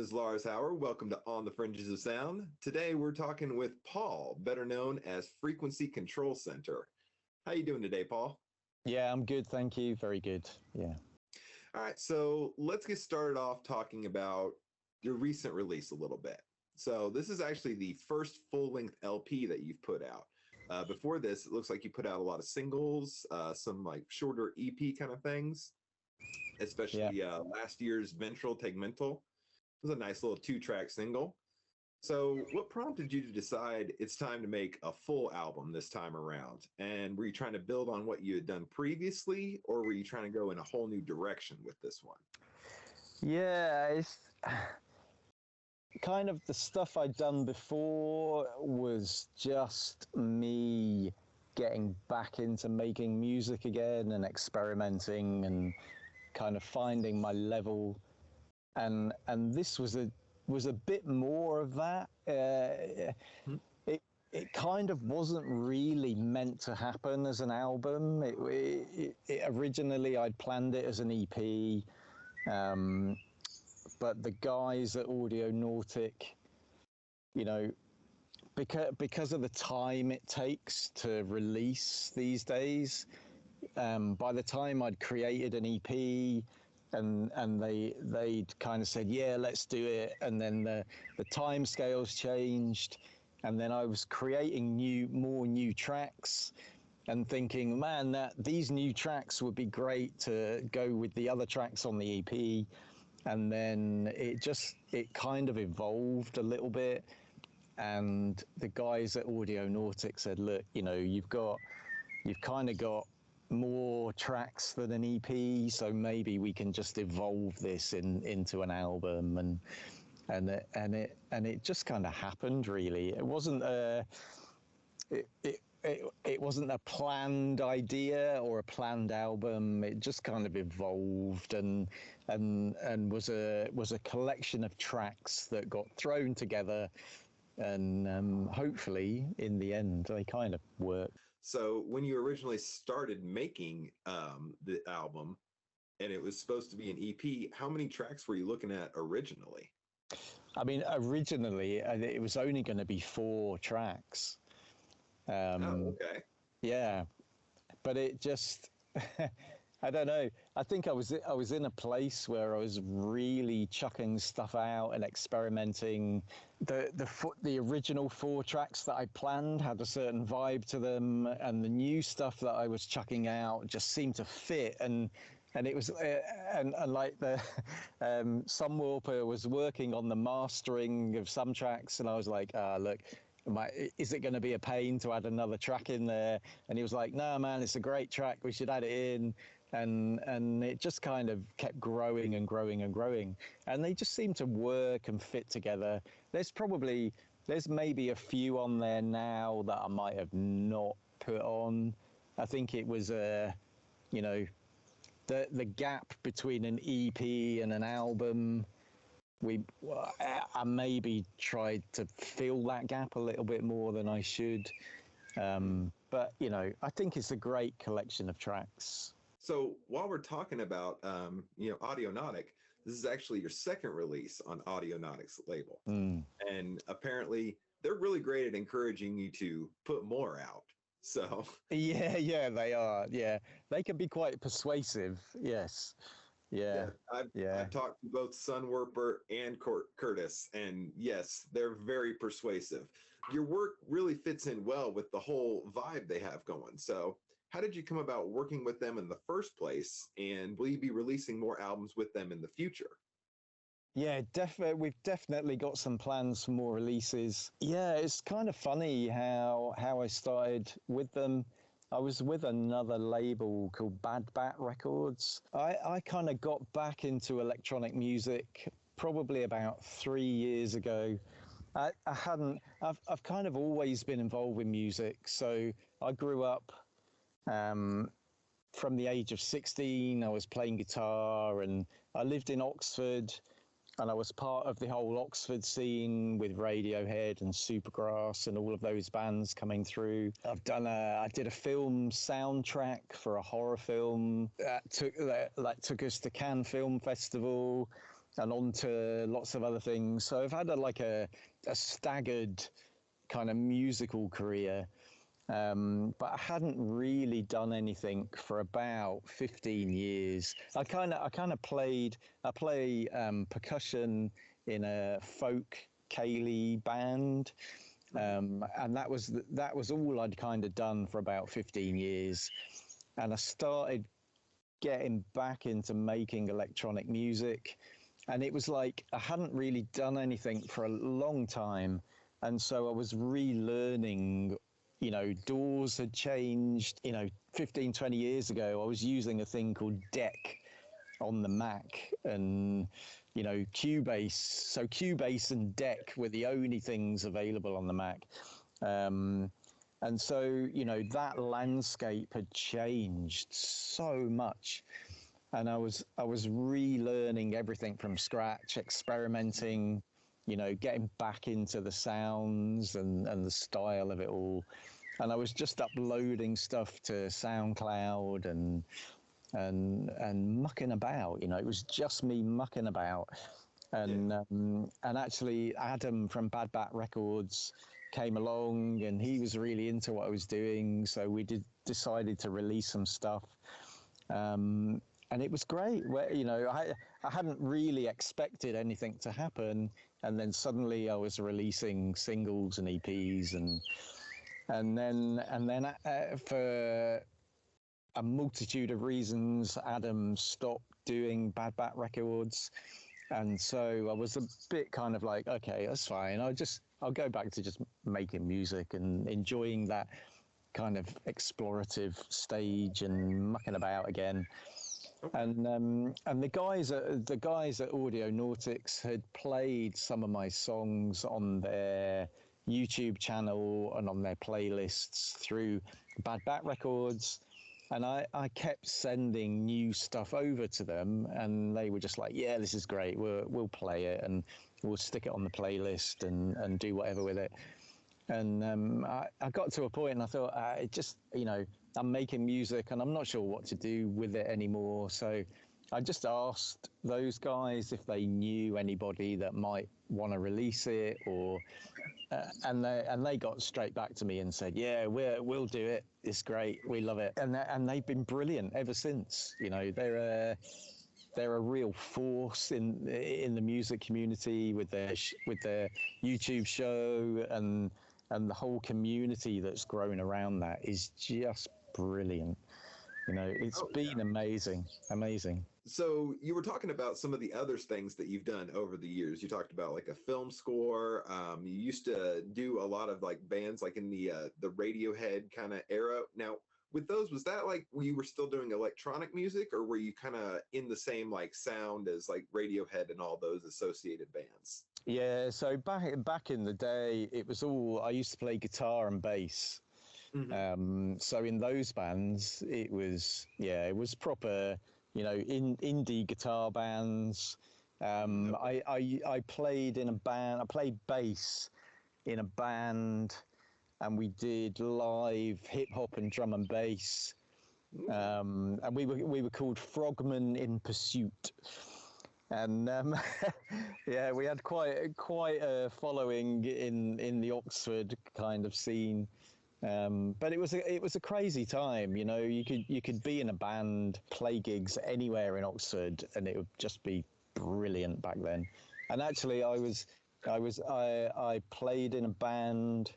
is Lars Howard. Welcome to On the Fringes of Sound. Today we're talking with Paul, better known as Frequency Control Center. How you doing today, Paul? Yeah, I'm good, thank you. Very good. Yeah. All right, so let's get started off talking about your recent release a little bit. So this is actually the first full-length LP that you've put out. Before this, it looks like you put out a lot of singles, some like shorter EP kind of things, especially last year's Ventral Tegmental. It was a nice little 2-track single. So what prompted you to decide it's time to make a full album this time around? And were you trying to build on what you had done previously, or were you trying to go in a whole new direction with this one? Yeah, it's kind of the stuff I'd done before was just me getting back into making music again and experimenting and kind of finding my level. And this was a bit more of that. It kind of wasn't really meant to happen as an album. It originally I'd planned it as an EP, but the guys at Audionautic, you know, because of the time it takes to release these days, by the time I'd created an EP, and they'd kind of said, yeah, let's do it. And then the time scales changed. And then I was creating more new tracks and thinking, man, these new tracks would be great to go with the other tracks on the EP. And then it kind of evolved a little bit. And the guys at Audionautic said, look, you know, you've kind of got more tracks than an EP, so maybe we can just evolve this into an album, and it just kind of happened. Really, it wasn't it wasn't a planned idea or a planned album. It just kind of evolved and was a collection of tracks that got thrown together, and hopefully in the end they kind of worked. So when you originally started making the album and it was supposed to be an EP, how many tracks were you looking at originally? I mean, originally it was only going to be 4 tracks. Okay. Yeah, but it just, I don't know. I think I was in a place where I was really chucking stuff out and experimenting. The original 4 tracks that I planned had a certain vibe to them, and the new stuff that I was chucking out just seemed to fit. And it was and like the Sunwarper was working on the mastering of some tracks, and I was like, look, is it going to be a pain to add another track in there? And he was like, no, man, it's a great track, we should add it in. And it just kind of kept growing and growing and growing, and they just seem to work and fit together. There's maybe a few on there now that I might have not put on. I think it was you know, the gap between an EP and an album, I maybe tried to fill that gap a little bit more than I should, but you know, I think it's a great collection of tracks. So while we're talking about, Audionautic, this is actually your second release on Audionautic's label. And apparently they're really great at encouraging you to put more out. So yeah, they are. Yeah, they can be quite persuasive. Yes. Yeah. I've talked to both Sunwarper and Curtis, and yes, they're very persuasive. Your work really fits in well with the whole vibe they have going. So how did you come about working with them in the first place, and will you be releasing more albums with them in the future? Yeah, we've definitely got some plans for more releases. Yeah, it's kind of funny how I started with them. I was with another label called Bad Bat Records. I kind of got back into electronic music probably about 3 years ago. I've kind of always been involved with music. So I grew up from the age of 16. I was playing guitar, and I lived in Oxford, and I was part of the whole Oxford scene with Radiohead and Supergrass and all of those bands coming through. I did a film soundtrack for a horror film that took us to Cannes Film Festival. and onto lots of other things. So I've had a staggered kind of musical career, but I hadn't really done anything for about 15 years. I play percussion in a folk ceilidh band, and that was all I'd kind of done for about 15 years. And I started getting back into making electronic music, and it was like I hadn't really done anything for a long time, and so I was relearning. Doors had changed. 15, 20 years ago, I was using a thing called Deck on the Mac, and Cubase. So Cubase and Deck were the only things available on the Mac. And so, that landscape had changed so much. And I was relearning everything from scratch, experimenting, getting back into the sounds and the style of it all. And I was just uploading stuff to SoundCloud and mucking about. It was just me mucking about. And actually Adam from Bad Bat Records came along, and he was really into what I was doing, so we decided to release some stuff, and it was great. I hadn't really expected anything to happen, and then suddenly I was releasing singles and EPs, and then for a multitude of reasons, Adam stopped doing Bad Bat Records. And so I was a bit kind of like, okay, that's fine. I'll go back to just making music and enjoying that kind of explorative stage and mucking about again. And the guys at Audionautic had played some of my songs on their YouTube channel and on their playlists through Bad Bat Records. And I kept sending new stuff over to them, and they were just like, yeah, this is great. We'll play it, and we'll stick it on the playlist and do whatever with it. And I got to a point, and I thought, I'm making music, and I'm not sure what to do with it anymore. So I just asked those guys if they knew anybody that might want to release it, or and they got straight back to me and said, yeah, we'll do it. It's great. We love it. And they've been brilliant ever since. They're a real force in the music community with their YouTube show, and the whole community that's grown around that is just brilliant. It's been amazing. So you were talking about some of the other things that you've done over the years. You talked about like a film score. You used to do a lot of like bands like in the Radiohead kind of era. Now, with those, was that like you were still doing electronic music, or were you kind of in the same like sound as like Radiohead and all those associated bands? Yeah, so back in the day, it was all, I used to play guitar and bass. Mm-hmm. So in those bands, it was proper, indie guitar bands. I played in a band. I played bass in a band, and we did live hip hop and drum and bass. And we were called Frogmen in Pursuit. And yeah, we had quite a following in the Oxford kind of scene. But it was a crazy time. You could be in a band, play gigs anywhere in Oxford, and it would just be brilliant back then. And actually, I played in a band.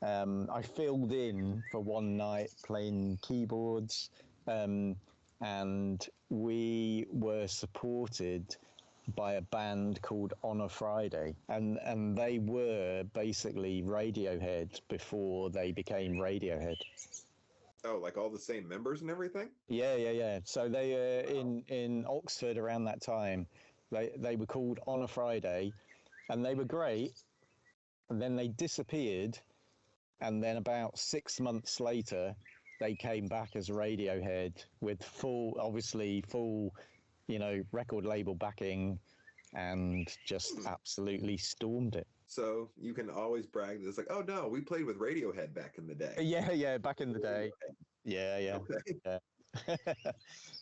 I filled in for one night playing keyboards, and we were supported by a band called On a Friday, and they were basically Radiohead before they became Radiohead. Oh, like all the same members and everything? Yeah. So they in Oxford around that time, they were called On a Friday, and they were great. And then they disappeared, and then about 6 months later, they came back as Radiohead with full, record label backing, and just absolutely stormed it. So you can always brag that it's like, oh no, we played with Radiohead back in the day. Yeah, back in the day. Yeah. Okay. Yeah.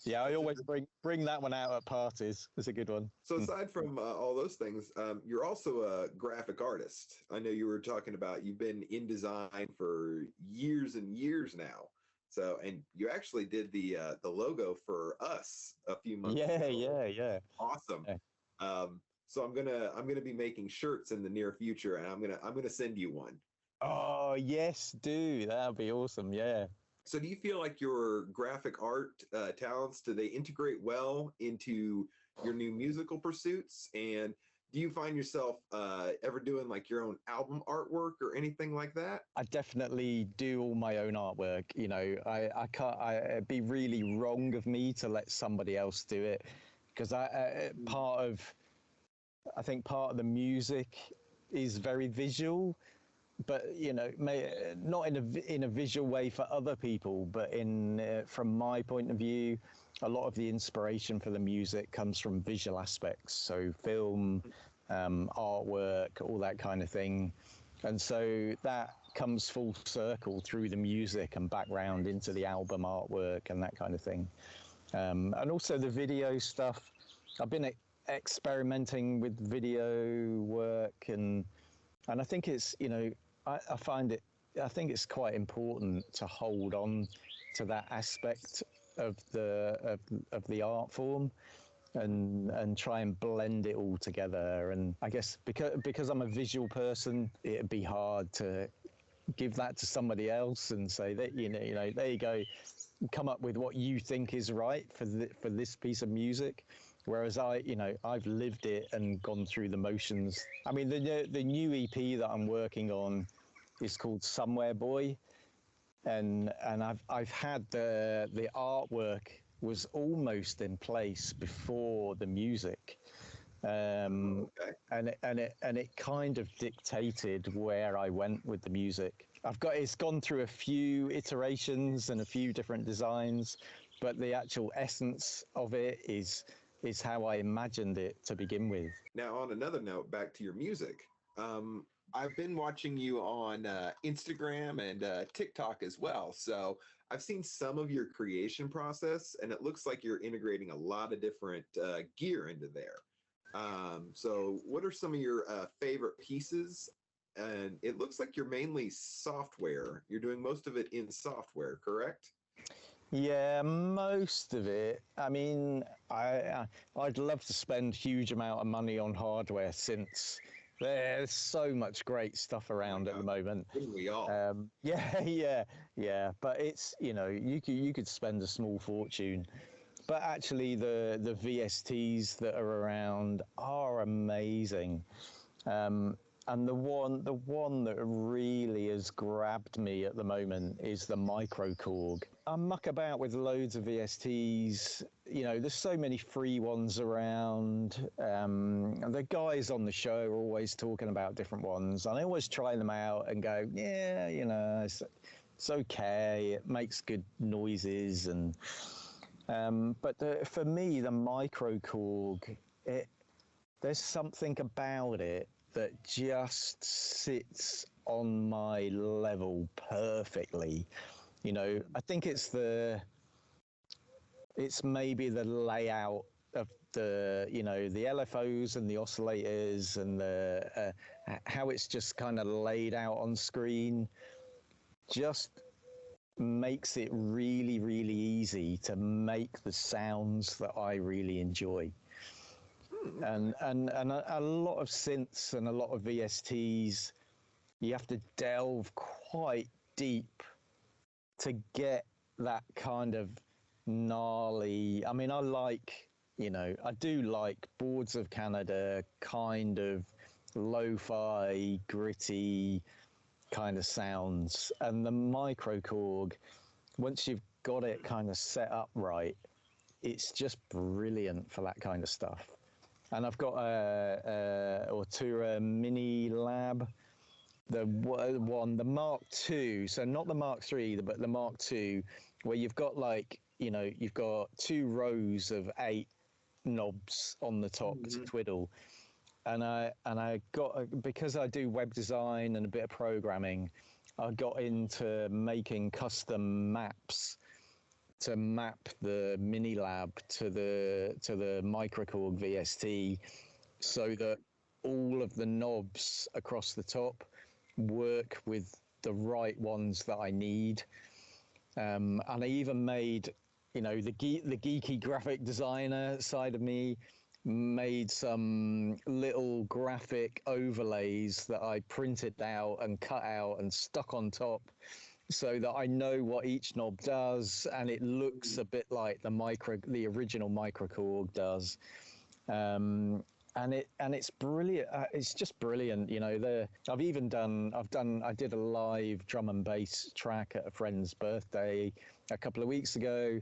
Yeah, I always bring that one out at parties. It's a good one. So aside from all those things, you're also a graphic artist. I know you were talking about you've been in design for years and years now. So, and you actually did the logo for us a few months ago. Yeah. Awesome. Yeah. So I'm gonna be making shirts in the near future, and I'm gonna send you one. Oh, yes, do. That'd be awesome. Yeah. So do you feel like your graphic art talents, do they integrate well into your new musical pursuits? And do you find yourself ever doing like your own album artwork or anything like that? I definitely do all my own artwork. You know, I can't, it'd be really wrong of me to let somebody else do it because I think part of the music is very visual, but not in a visual way for other people, but in from my point of view, a lot of the inspiration for the music comes from visual aspects, so film, artwork, all that kind of thing, and so that comes full circle through the music and background into the album artwork and that kind of thing, and also the video stuff. I've been experimenting with video work and I think it's, I think it's quite important to hold on to that aspect of the art form and try and blend it all together. And I guess because I'm a visual person, it'd be hard to give that to somebody else and say that, there you go, come up with what you think is right for this piece of music. Whereas I've lived it and gone through the motions. I mean, the new EP that I'm working on is called Somewhere Boy, and I've had the artwork was almost in place before the music, and it kind of dictated where I went with the music. It's gone through a few iterations and a few different designs, but the actual essence of it is how I imagined it to begin with. Now, on another note, back to your music. I've been watching you on Instagram and TikTok as well. So I've seen some of your creation process, and it looks like you're integrating a lot of different gear into there. So what are some of your favorite pieces? And it looks like you're mainly software. You're doing most of it in software, correct? Yeah, most of it. I mean, I'd love to spend huge amount of money on hardware since there's so much great stuff around at the moment. We all. Yeah. But it's you could spend a small fortune, but actually the VSTs that are around are amazing. And the one that really has grabbed me at the moment is the Micro Korg. I muck about with loads of VSTs. There's so many free ones around. The guys on the show are always talking about different ones, and I always try them out and go, yeah, it's okay. It makes good noises, and but for me, the Micro Korg, there's something about it that just sits on my level perfectly. I think it's maybe the layout of the LFOs and the oscillators and the how it's just kind of laid out on screen just makes it really, really easy to make the sounds that I really enjoy. And a lot of synths and a lot of VSTs, you have to delve quite deep to get that kind of gnarly. I mean, I do like Boards of Canada, kind of lo-fi, gritty kind of sounds. And the Micro Korg, once you've got it kind of set up right, it's just brilliant for that kind of stuff. And I've got a Ortura Mini Lab, the Mark II, so not the Mark III, but the Mark II, where you've got you've got 2 rows of 8 knobs on the top to twiddle. And I got, because I do web design and a bit of programming, I got into making custom maps to map the mini lab to the microKORG VST, so that all of the knobs across the top work with the right ones that I need. And I even made, the geeky graphic designer side of me made some little graphic overlays that I printed out and cut out and stuck on top, so that I know what each knob does, and it looks a bit like the original microKORG does. And it's brilliant. It's just brilliant. I did a live drum and bass track at a friend's birthday a couple of weeks ago,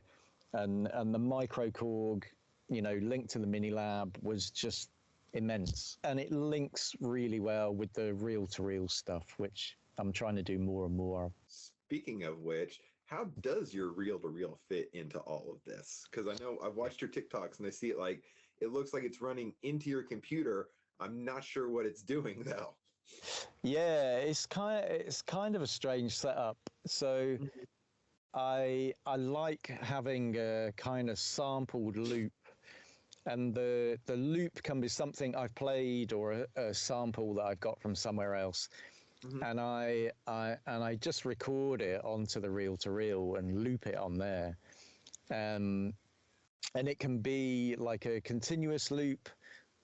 and the microKORG, linked to the mini lab, was just immense, and it links really well with the reel-to-reel stuff, which I'm trying to do more and more of. Speaking of which, how does your reel-to-reel fit into all of this? Because I know I've watched your TikToks and I see it it looks like it's running into your computer. I'm not sure what it's doing though. Yeah, it's kind of a strange setup. So I like having a kind of sampled loop, and the loop can be something I've played or a sample that I've got from somewhere else. Mm-hmm. And I just record it onto the reel-to-reel and loop it on there. And it can be like a continuous loop,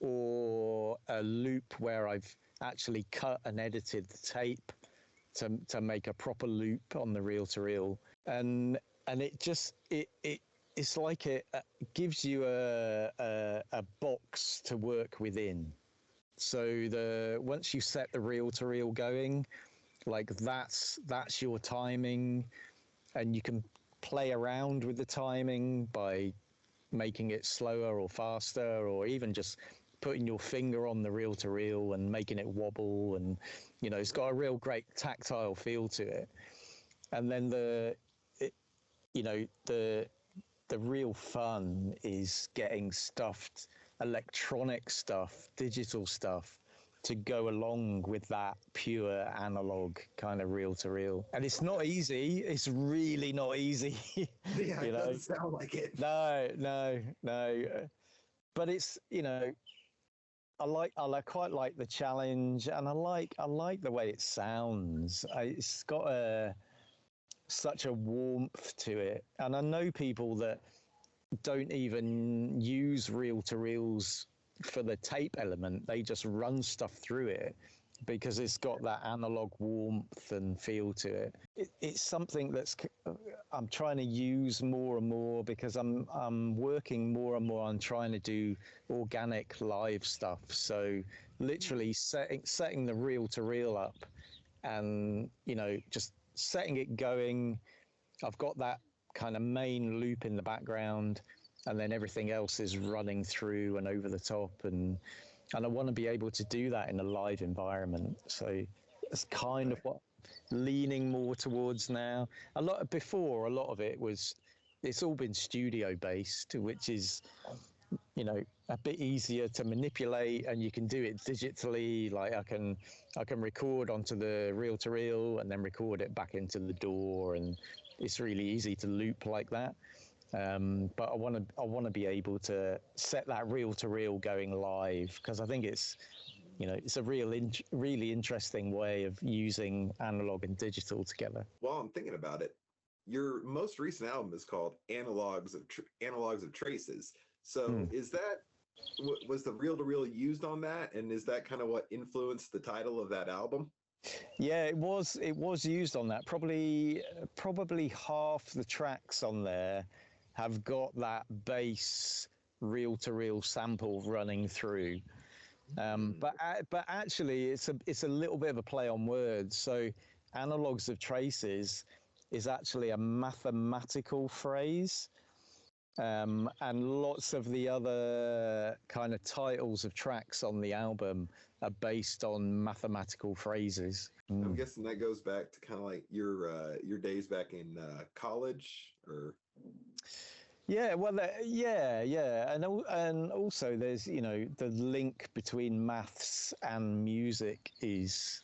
or a loop where I've actually cut and edited the tape to make a proper loop on the reel-to-reel. And it just it's like it gives you a box to work within. So once you set the reel-to-reel going, like that's your timing, and you can play around with the timing by making it slower or faster, or even just putting your finger on the reel-to-reel and making it wobble, and it's got a real great tactile feel to it. And then the real fun is getting electronic stuff, digital stuff, to go along with that pure analog kind of reel-to-reel. And it's not easy. It's really not easy. Yeah, it doesn't sound like it. No. But it's, I quite like the challenge, and I like the way it sounds. It's got such a warmth to it. And I know people that don't even use reel-to-reels for the tape element. They just run stuff through it because it's got that analog warmth and feel to it. It's something I'm trying to use more and more, because I'm working more and more on trying to do organic live stuff. So literally setting the reel-to-reel up, and just setting it going. I've got that kind of main loop in the background, and then everything else is running through and over the top, and I want to be able to do that in a live environment. So it's kind of what leaning more towards now. A lot of it was, it's all been studio based, which is a bit easier to manipulate, and you can do it digitally. Like I can record onto the reel-to-reel and then record it back into the DAW, and it's really easy to loop like that. But I want to be able to set that reel-to-reel going live, because I think it's a really interesting way of using analog and digital together. While I'm thinking about it, your most recent album is called Analogs of Traces. So was the reel-to-reel used on that, and is that kind of what influenced the title of that album? Yeah, it was used on that. Probably half the tracks on there have got that bass reel-to-reel sample running through. But actually, it's a little bit of a play on words. So Analogs of Traces is actually a mathematical phrase. And lots of the other kind of titles of tracks on the album are based on mathematical phrases. I'm guessing that goes back to kind of like your days back in college, or. Yeah, well, yeah, and also there's the link between maths and music is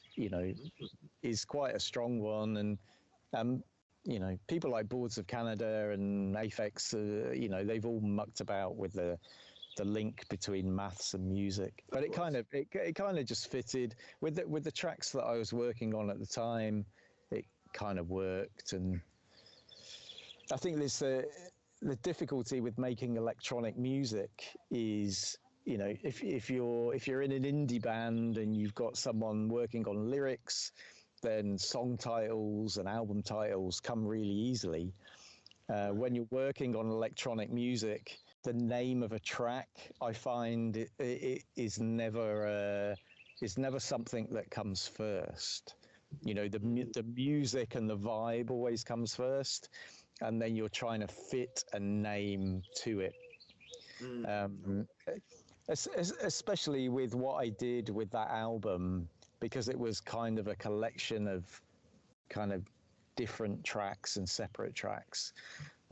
quite a strong one, and you know, people like Boards of Canada and Aphex, you know, they've all mucked about with the link between maths and music, but it kind of just fitted with the tracks that I was working on at the time. It kind of worked, and I think there's the difficulty with making electronic music is, you know, if you're in an indie band and you've got someone working on lyrics, then song titles and album titles come really easily. When you're working on electronic music, the name of a track, I find it is never something that comes first. You know, the music and the vibe always comes first, and then you're trying to fit a name to it. Especially with what I did with that album, because it was kind of a collection of kind of different tracks and separate tracks.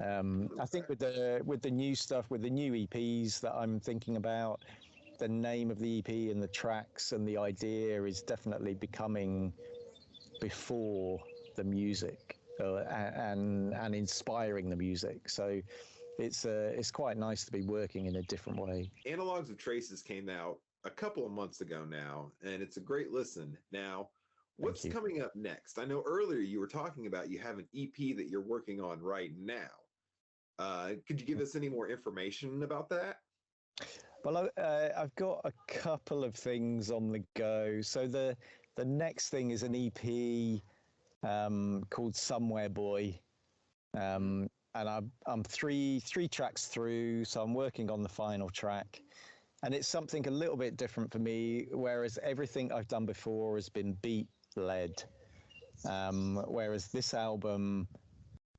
I think with the new stuff, with the new EPs that I'm thinking about, the name of the EP and the tracks and the idea is definitely becoming before the music and inspiring the music. So it's quite nice to be working in a different way. Analogs of Traces came out a couple of months ago now, and it's a great listen. Now, what's coming up next? I know earlier you were talking about you have an EP that you're working on right now. Could you give us any more information about that? Well, I've got a couple of things on the go. So the next thing is an EP called Somewhere Boy. And I'm three tracks through, so I'm working on the final track. And it's something a little bit different for me, whereas everything I've done before has been beat-led. Whereas this album,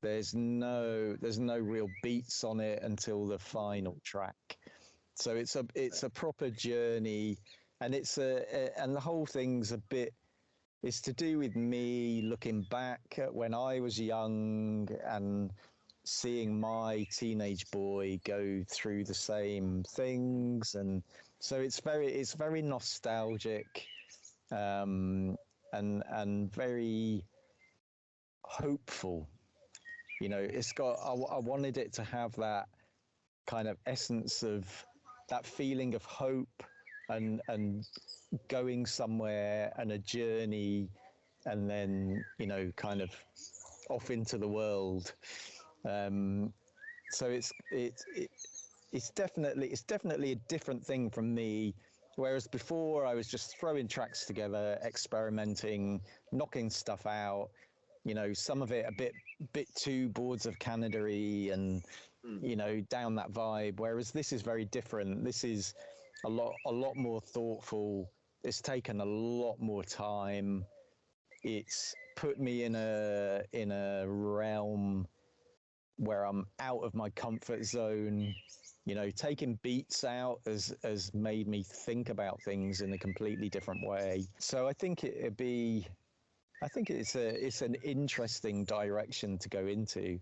there's no real beats on it until the final track. So it's a proper journey, and and the whole thing's it's to do with me looking back at when I was young and seeing my teenage boy go through the same things, and so it's very nostalgic, and very hopeful. You know, it's got. I wanted it to have that kind of essence of that feeling of hope and going somewhere and a journey, and then, you know, kind of off into the world. So it's definitely a different thing from me. Whereas before I was just throwing tracks together, experimenting, knocking stuff out. You know, some of it a bit too Boards of Canada-y and, you know, down that vibe. Whereas this is very different. This is a lot more thoughtful. It's taken a lot more time. It's put me in a realm where I'm out of my comfort zone. You know, taking beats out has made me think about things in a completely different way. So I think it's an interesting direction to go into,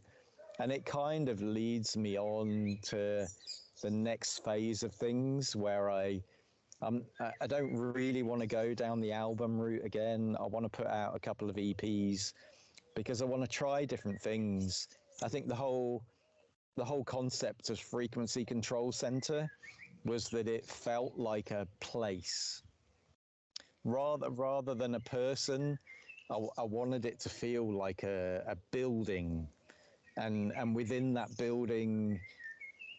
and it kind of leads me on to the next phase of things where I don't really want to go down the album route again. I want to put out a couple of EPs because I want to try different things. I think the whole concept of Frequency Control Center was that it felt like a place rather than a person. I wanted it to feel like a building, and within that building,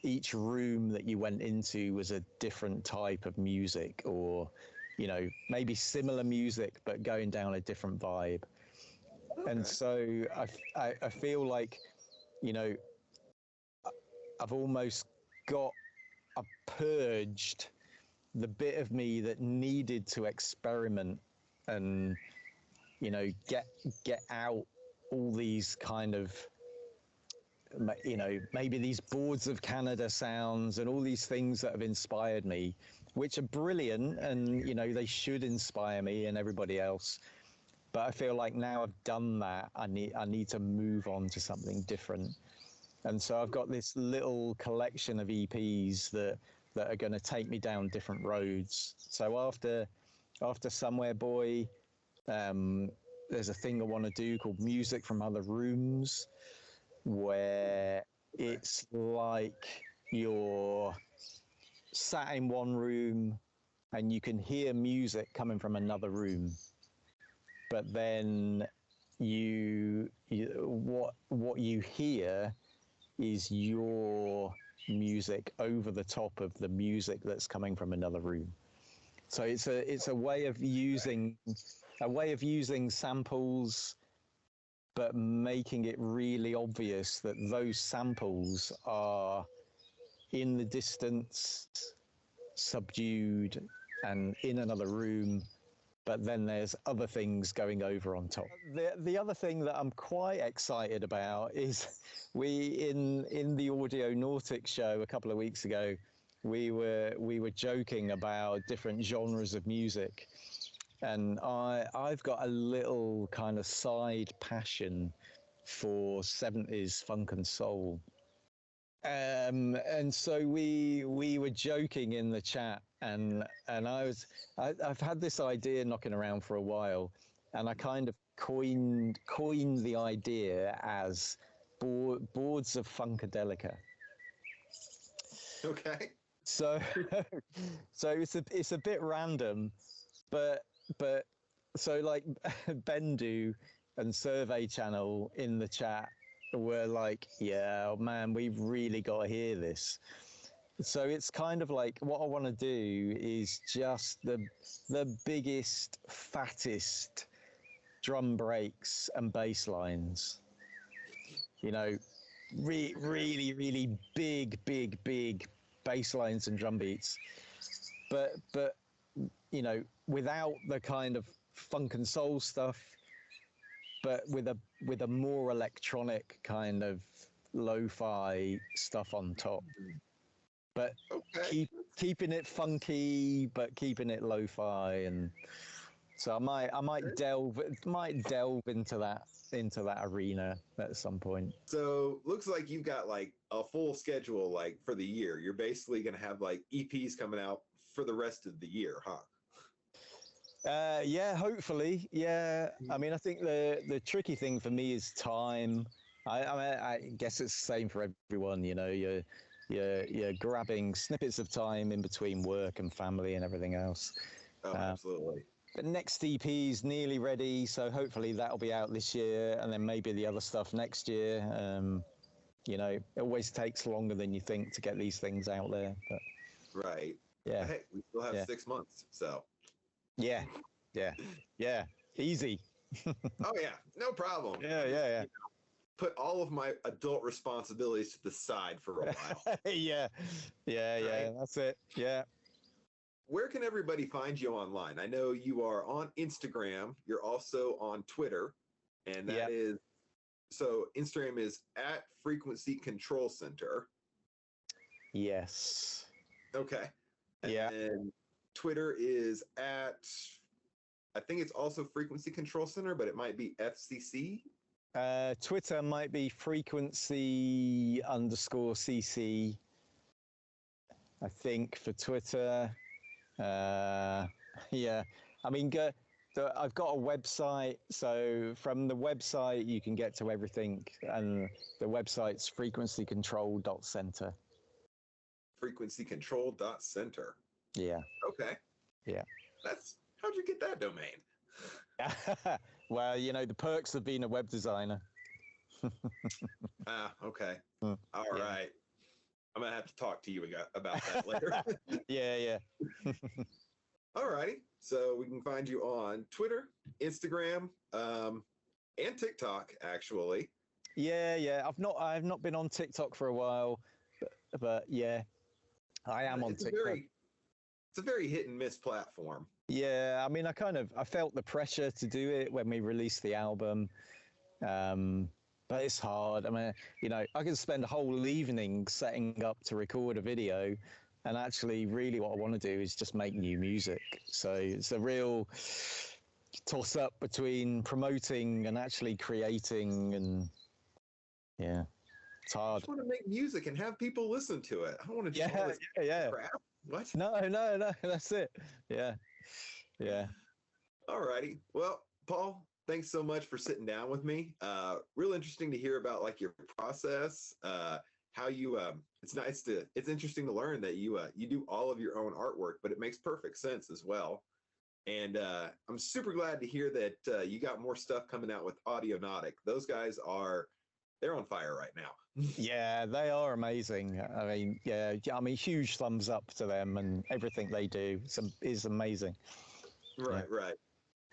each room that you went into was a different type of music, or, you know, maybe similar music but going down a different vibe. Okay. And so I feel like, you know, I've almost I've purged the bit of me that needed to experiment and, you know, get out all these kind of, you know, maybe these Boards of Canada sounds and all these things that have inspired me, which are brilliant, and, you know, they should inspire me and everybody else. But I feel like now I've done that, I need to move on to something different. And so I've got this little collection of EPs that are going to take me down different roads. So after Somewhere Boy, there's a thing I want to do called Music from Other Rooms, where it's like you're sat in one room and you can hear music coming from another room, but then what you hear is your music over the top of the music that's coming from another room. So it's a way of using samples, but making it really obvious that those samples are in the distance, subdued, and in another room, but then there's other things going over on top. The other thing that I'm quite excited about is in the Audionautic show a couple of weeks ago, we were joking about different genres of music, and I've got a little kind of side passion for 70s funk and soul. And so we were joking in the chat, and I've had this idea knocking around for a while, and I kind of coined the idea as boards of Funkadelica. Okay. So it's a bit random, but so like Bendu and Survey Channel in the chat were like, yeah, man, we've really got to hear this. So it's kind of like what I want to do is just the biggest, fattest drum breaks and bass lines. You know, really, really big bass lines and drum beats. But you know, without the kind of funk and soul stuff, but with a more electronic kind of lo-fi stuff on top. But keeping it funky, but keeping it lo-fi, and so I might delve into that arena at some point. So looks like you've got like a full schedule like for the year. You're basically going to have like EPs coming out for the rest of the year, huh? Yeah, hopefully. Yeah, I mean, I think the tricky thing for me is time. I guess it's the same for everyone. You know, you're grabbing snippets of time in between work and family and everything else. Oh, absolutely. The next EP is nearly ready, so hopefully that'll be out this year, and then maybe the other stuff next year. You know, it always takes longer than you think to get these things out there. But right. Yeah. Hey, we still have 6 months, so. Yeah. Easy. Oh yeah, no problem. Yeah. You know, put all of my adult responsibilities to the side for a while. Yeah. Right? That's it. Yeah. Where can everybody find you online? I know you are on Instagram. You're also on Twitter, and that is so. Instagram is at Frequency Control Center. Yes. Okay. And Twitter is at, I think it's also Frequency Control Center, but it might be FCC. Twitter might be frequency_CC. I think for Twitter. Yeah. I mean, I've got a website, so from the website you can get to everything, and the website's frequencycontrol.center. Frequencycontrol.center. Yeah. Okay. Yeah. How'd you get that domain? Well, you know, the perks of being a web designer. Okay. All right. I'm going to have to talk to you about that later. Yeah. All righty. So we can find you on Twitter, Instagram, and TikTok, actually. Yeah. I've not been on TikTok for a while, but yeah, I am on TikTok. It's a very hit and miss platform. Yeah, I mean, I felt the pressure to do it when we released the album, but it's hard. I mean, you know, I can spend a whole evening setting up to record a video, and actually, really, what I want to do is just make new music. So it's a real toss up between promoting and actually creating, and yeah, it's hard. I just want to make music and have people listen to it. I don't want to just crap. What? No, that's it. Yeah. All righty. Well, Paul, thanks so much for sitting down with me. Real interesting to hear about like your process, how you, it's interesting to learn that you do all of your own artwork, but it makes perfect sense as well. And I'm super glad to hear that you got more stuff coming out with Audionautic. Those guys they're on fire right now. Yeah, they are amazing. I mean, yeah, I mean, huge thumbs up to them and everything they do is amazing. Right, Yeah. right.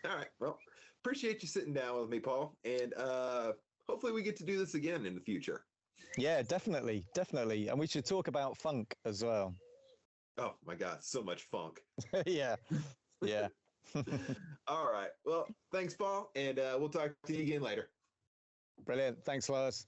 All right. Well, appreciate you sitting down with me, Paul. And hopefully we get to do this again in the future. Yeah, definitely, definitely. And we should talk about funk as well. Oh my God, so much funk. Yeah, yeah. All right. Well, thanks, Paul. And we'll talk to you again later. Brilliant. Thanks, Lars.